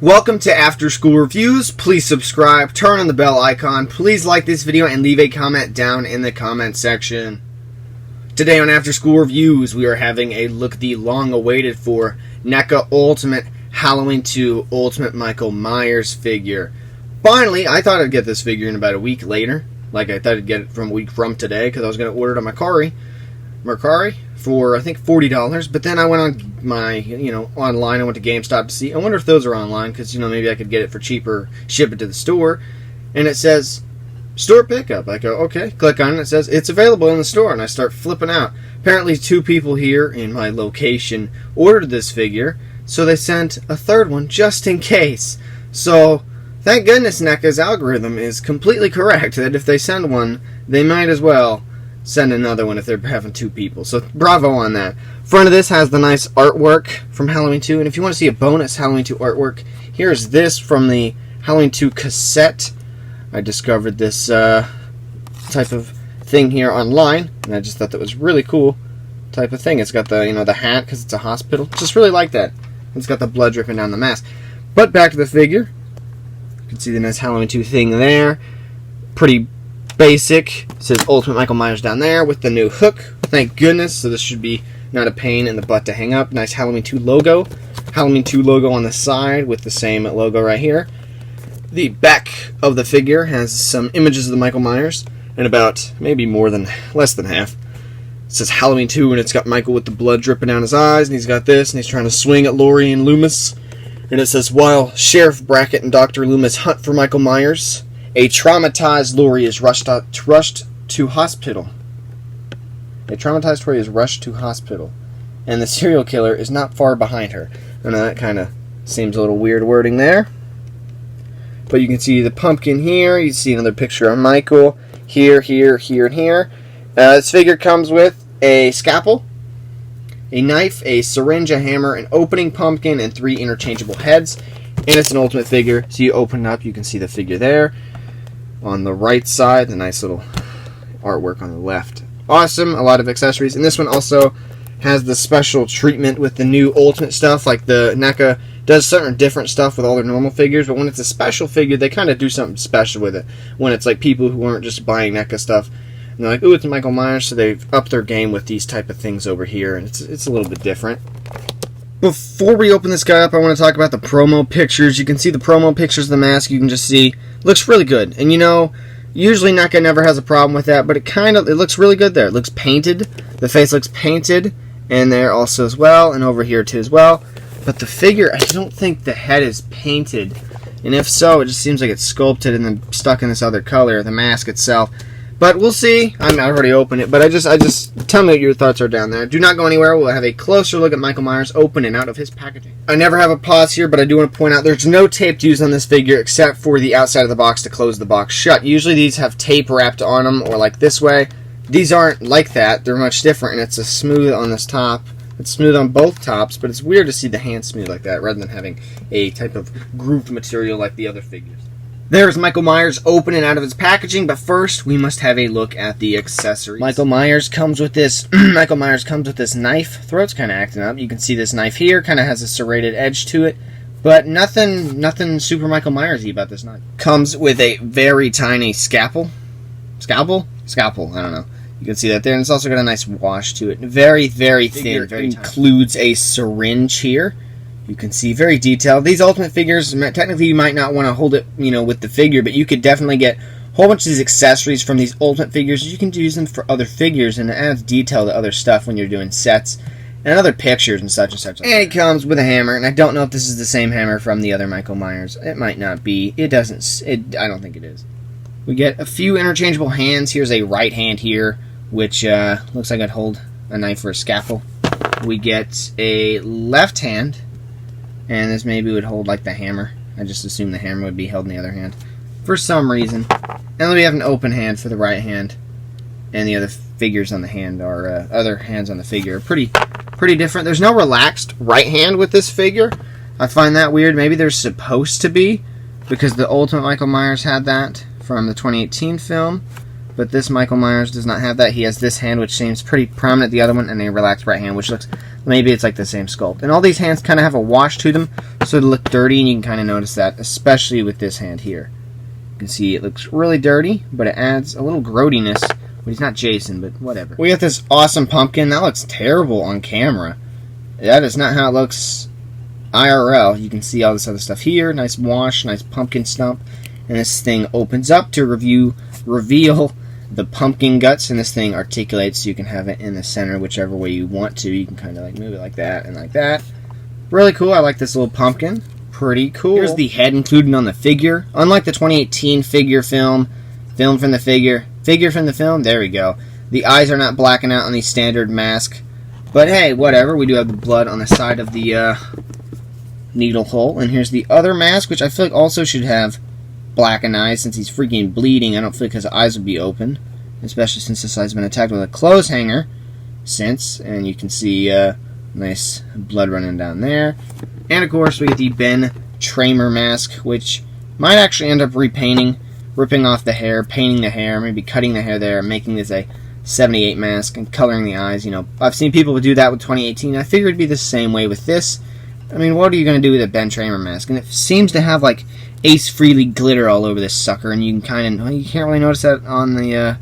Welcome to After School Reviews. Please subscribe, turn on the bell icon, please like this video, and leave a comment down in the comment section. Today on After School Reviews, we are having a look at the long-awaited for NECA Ultimate Halloween 2 Ultimate Michael Myers figure. Finally, I thought I'd get this figure in about a week later. Like, I thought I'd get it from a week from today, because I was going to order it on Mercari for, I think, $40, but then I went on my, online. I went to GameStop to see. I wonder if those are online, because, maybe I could get it for cheaper, ship it to the store, and it says, store pickup. I go, okay, click on it, it says, it's available in the store, and I start flipping out. Apparently, 2 people here in my location ordered this figure, so they sent a third one just in case. So, thank goodness NECA's algorithm is completely correct, that if they send one, they might as well send another one if they're having 2 people. So bravo on that. Front of this has the nice artwork from Halloween 2. And if you want to see a bonus Halloween 2 artwork, here's this from the Halloween 2 cassette. I discovered this type of thing here online, and I just thought that was really cool type of thing. It's got the, the hat because it's a hospital. Just really like that. It's got the blood dripping down the mask. But back to the figure. You can see the nice Halloween 2 thing there. Pretty basic. It says Ultimate Michael Myers down there with the new hook. Thank goodness. So this should be not a pain in the butt to hang up. Nice Halloween 2 logo. Halloween 2 logo on the side with the same logo right here. The back of the figure has some images of the Michael Myers and about maybe less than half. It says Halloween 2 and it's got Michael with the blood dripping down his eyes, and he's got this and he's trying to swing at Laurie and Loomis. And it says, while Sheriff Brackett and Dr. Loomis hunt for Michael Myers, a traumatized Laurie is rushed to hospital. A traumatized Laurie is rushed to hospital, and the serial killer is not far behind her. I know that kind of seems a little weird wording there, but you can see the pumpkin here. You see another picture of Michael here, here, here, and here. This figure comes with a scalpel, a knife, a syringe, a hammer, an opening pumpkin, and 3 interchangeable heads. And it's an ultimate figure, so you open it up, you can see the figure there. On the right side, the nice little artwork on the left. Awesome, a lot of accessories. And this one also has the special treatment with the new Ultimate stuff. Like the NECA does certain different stuff with all their normal figures, but when it's a special figure, they kind of do something special with it. When it's like people who aren't just buying NECA stuff, and they're like, ooh, it's Michael Myers, so they've upped their game with these type of things over here, and it's a little bit different. Before we open this guy up, I want to talk about the promo pictures. You can see the promo pictures of the mask. You can just see, looks really good. And usually NECA never has a problem with that, but it looks really good there. It looks painted. The face looks painted, and there also as well, and over here too as well. But the figure, I don't think the head is painted. And if so, it just seems like it's sculpted and then stuck in this other color, the mask itself. But we'll see. I've already opened it, but I just tell me what your thoughts are down there. Do not go anywhere. We'll have a closer look at Michael Myers open and out of his packaging. I never have a pause here, but I do want to point out there's no tape used on this figure except for the outside of the box to close the box shut. Usually these have tape wrapped on them or like this way. These aren't like that. They're much different, and it's a smooth on this top. It's smooth on both tops, but it's weird to see the hand smooth like that rather than having a type of grooved material like the other figures. There's Michael Myers open and out of his packaging, but first we must have a look at the accessories. Michael Myers comes with this knife. Throat's kind of acting up. You can see this knife here, kind of has a serrated edge to it, but nothing super Michael Myers-y about this knife. Comes with a very tiny scalpel. Scalpel, I don't know. You can see that there, and it's also got a nice wash to it. Very, very thin. Very includes a syringe here. You can see very detailed. These Ultimate figures, technically you might not want to hold it, with the figure, but you could definitely get a whole bunch of these accessories from these Ultimate figures. You can use them for other figures, and it adds detail to other stuff when you're doing sets and other pictures and such and such. And it comes with a hammer, and I don't know if this is the same hammer from the other Michael Myers. It might not be. I don't think it is. We get a few interchangeable hands. Here's a right hand here, which looks like I'd hold a knife or a scalpel. We get a left hand, and this maybe would hold like the hammer. I just assume the hammer would be held in the other hand for some reason. And then we have an open hand for the right hand, and the other figures on the hand are other hands on the figure are pretty different. There's no relaxed right hand with this figure. I find that weird. Maybe there's supposed to be, because the Ultimate Michael Myers had that from the 2018 film. but this Michael Myers does not have that. He has this hand, which seems pretty prominent, the other one, and a relaxed right hand, which looks, maybe it's like the same sculpt. And all these hands kind of have a wash to them, so they look dirty, and you can kind of notice that, especially with this hand here. You can see it looks really dirty, but it adds a little grody-ness. Well, he's not Jason, but whatever. We got this awesome pumpkin. That looks terrible on camera. That is not how it looks IRL. You can see all this other stuff here. Nice wash, nice pumpkin stump. And this thing opens up to reveal the pumpkin guts, and this thing articulates so you can have it in the center whichever way you want to. You can kind of like move it like that and like that. Really cool. I like this little pumpkin. Pretty cool. Here's the head included on the figure. Unlike the 2018 figure film from the figure from the film, there we go. The eyes are not blacking out on the standard mask. But hey, whatever. We do have the blood on the side of the needle hole. And here's the other mask, which I feel like also should have blackened eyes since he's freaking bleeding. I don't feel like his eyes would be open, especially since this eye's been attacked with a clothes hanger and you can see nice blood running down there. And of course we get the Ben Tramer mask, which might actually end up repainting, ripping off the hair, painting the hair, maybe cutting the hair there, making this a 78 mask and coloring the eyes. You know, I've seen people do that with 2018. I figured it'd be the same way with this. I mean, what are you going to do with a Ben Tramer mask? And it seems to have like Ace Frehley glitter all over this sucker, and you can kind of, well, you can't really notice that on the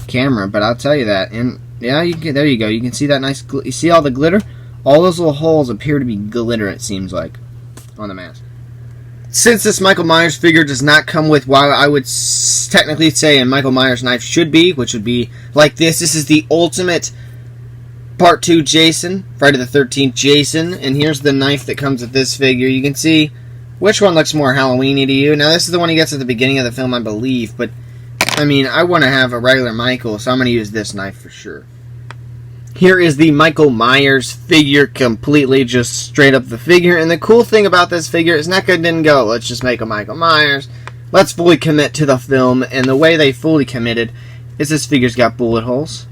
camera, but I'll tell you that. And yeah, there you go. You can see that nice. You see all the glitter? All those little holes appear to be glitter. It seems like on the mask. Since this Michael Myers figure does not come with what I would technically say a Michael Myers knife should be, which would be like this. This is the ultimate Part 2 Jason, Friday the 13th Jason, and here's the knife that comes with this figure. You can see which one looks more Halloween-y to you. Now, this is the one he gets at the beginning of the film, I believe, but, I mean, I want to have a regular Michael, so I'm going to use this knife for sure. Here is the Michael Myers figure, completely just straight up the figure, and the cool thing about this figure is NECA didn't go, let's just make a Michael Myers, let's fully commit to the film, and the way they fully committed is this figure's got bullet holes.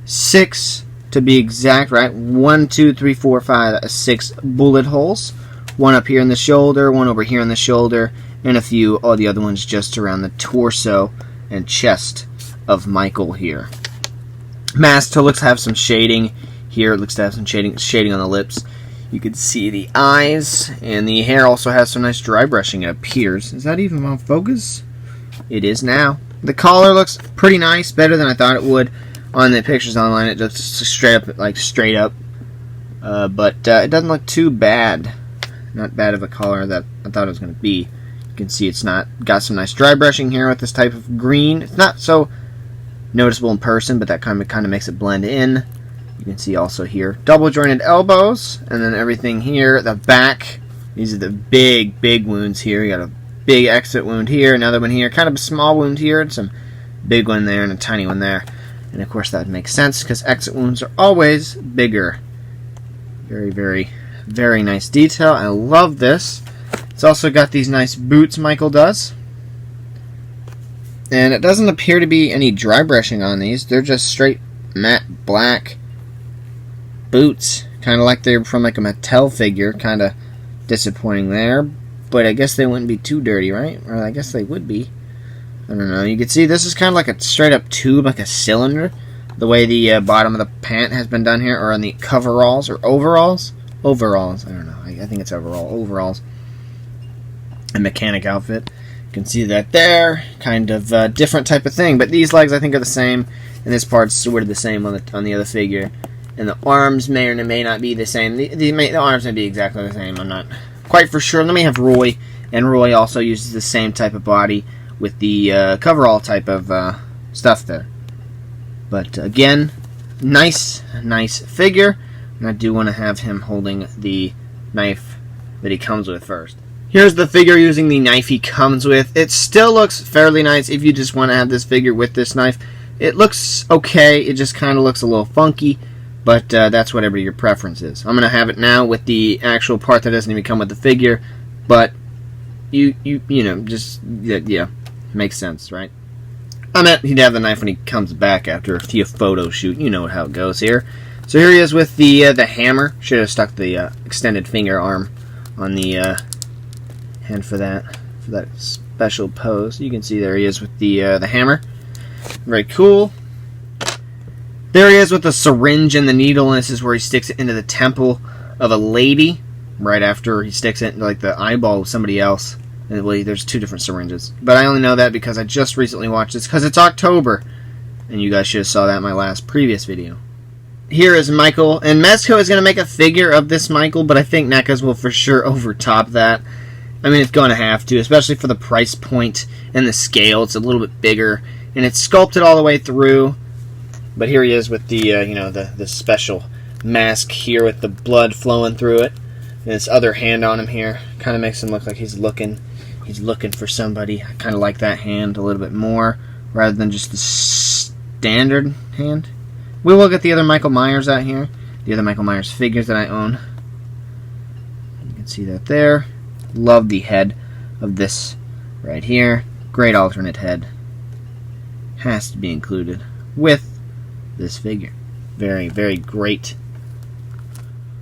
6 to be exact, right? 1, 2, 3, 4, 5, 6 bullet holes. One up here in the shoulder, one over here in the shoulder, and a few, all the other ones just around the torso and chest of Michael here. Mask looks to have some shading here. It looks to have some shading on the lips. You can see the eyes, and the hair also has some nice dry brushing, it appears. Is that even on focus? It is now. The collar looks pretty nice, better than I thought it would. On the pictures online, it looks straight up, but it doesn't look too bad. Not bad of a color that I thought it was going to be. You can see it's got some nice dry brushing here with this type of green. It's not so noticeable in person, but that kind of makes it blend in. You can see also here double jointed elbows, and then everything here, the back. These are the big wounds here. You got a big exit wound here, another one here, kind of a small wound here, and some big one there, and a tiny one there. And of course that makes sense because exit wounds are always bigger. Very nice detail. I love this. It's also got these nice boots Michael does. And it doesn't appear to be any dry brushing on these. They're just straight matte black boots. Kind of like they're from like a Mattel figure. Kind of disappointing there. But I guess they wouldn't be too dirty, right? Or I guess they would be. I don't know. You can see this is kind of like a straight up tube, like a cylinder. The way the bottom of the pant has been done here, or on the coveralls, or overalls. Overalls. I don't know. I think it's overalls. A mechanic outfit. You can see that there. Kind of different type of thing. But these legs I think are the same. And this part's sort of the same on the other figure. And the arms may or may not be the same. The arms may be exactly the same. I'm not quite for sure. Let me have Roy. And Roy also uses the same type of body with the coverall type of stuff there. But again, nice figure. And I do want to have him holding the knife that he comes with first. Here's the figure using the knife he comes with. It still looks fairly nice if you just want to have this figure with this knife. It looks okay. It just kind of looks a little funky. But that's whatever your preference is. I'm going to have it now with the actual part that doesn't even come with the figure. But you know, just yeah, makes sense, right? I meant he'd have the knife when he comes back after a photo shoot. You know how it goes here. So here he is with the hammer. Should have stuck the extended finger arm on the hand for that special pose. You can see there he is with the hammer. Very cool. There he is with the syringe and the needle, and this is where he sticks it into the temple of a lady right after he sticks it into like the eyeball of somebody else. And there's two different syringes. But I only know that because I just recently watched this because it's October. And you guys should have saw that in my previous video. Here is Michael, and Mezco is going to make a figure of this Michael, but I think NECA's will for sure overtop that. I mean, it's going to have to, especially for the price point and the scale. It's a little bit bigger, and it's sculpted all the way through. But here he is with the, the special mask here with the blood flowing through it. And this other hand on him here kind of makes him look like he's looking for somebody. I kind of like that hand a little bit more, rather than just the standard hand. We will get the other Michael Myers out here. The other Michael Myers figures that I own. You can see that there. Love the head of this right here. Great alternate head. Has to be included with this figure. Very, very great.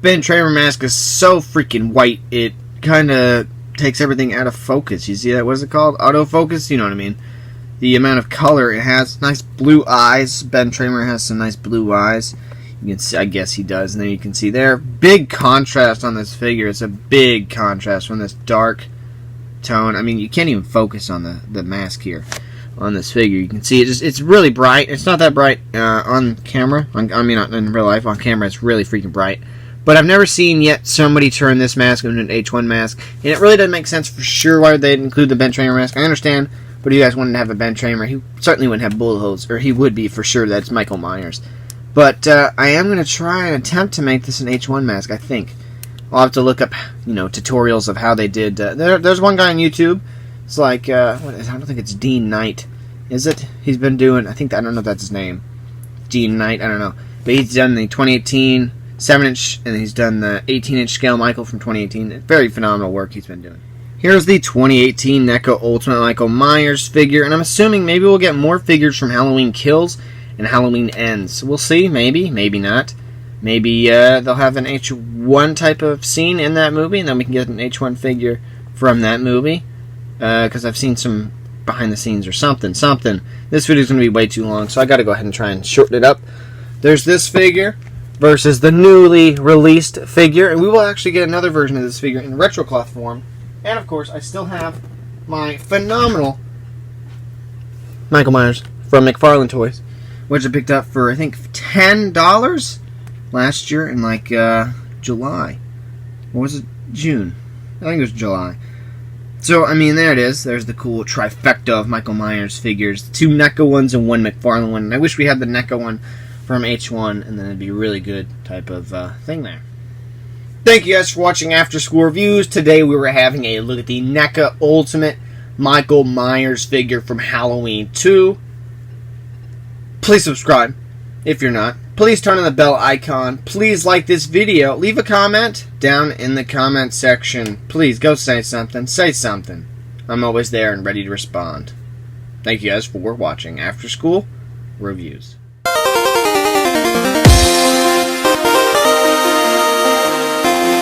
Ben Tramer mask is so freaking white, it kind of takes everything out of focus. You see that? What is it called? Autofocus? You know what I mean. The amount of color it has. Nice blue eyes. Ben Tramer has some nice blue eyes. You can see, I guess he does. And then you can see there. Big contrast on this figure. It's a big contrast from this dark tone. I mean, you can't even focus on the mask here on this figure. You can see it's really bright. It's not that bright on camera. I mean, not in real life. On camera, it's really freaking bright. But I've never seen yet somebody turn this mask into an H1 mask. And it really doesn't make sense for sure why they'd include the Ben Tramer mask. I understand. But if you guys wanted to have a Ben Tramer, he certainly wouldn't have bullet holes, or he would be for sure. That's Michael Myers. But I am going to try and attempt to make this an H1 mask, I think. I'll have to look up, tutorials of how they did. There's one guy on YouTube. It's like, I don't think it's Dean Knight. Is it? He's been doing, I don't know if that's his name. Dean Knight, I don't know. But he's done the 2018 7-inch, and he's done the 18-inch scale Michael from 2018. Very phenomenal work he's been doing. Here's the 2018 NECA Ultimate Michael Myers figure, and I'm assuming maybe we'll get more figures from Halloween Kills and Halloween Ends. We'll see, maybe not. Maybe they'll have an H1 type of scene in that movie, and then we can get an H1 figure from that movie. Because I've seen some behind the scenes or something. This video's going to be way too long, so I got to go ahead and try and shorten it up. There's this figure versus the newly released figure, and we will actually get another version of this figure in retrocloth form. And, of course, I still have my phenomenal Michael Myers from McFarlane Toys, which I picked up for, I think, $10 last year in, July. Or was it June? I think it was July. So, I mean, there it is. There's the cool trifecta of Michael Myers figures. 2 NECA ones and 1 McFarlane one. And I wish we had the NECA one from H1, and then it'd be a really good type of thing there. Thank you guys for watching After School Reviews. Today we were having a look at the NECA Ultimate Michael Myers figure from Halloween 2. Please subscribe if you're not. Please turn on the bell icon. Please like this video. Leave a comment down in the comment section. Please go say something. Say something. I'm always there and ready to respond. Thank you guys for watching After School Reviews.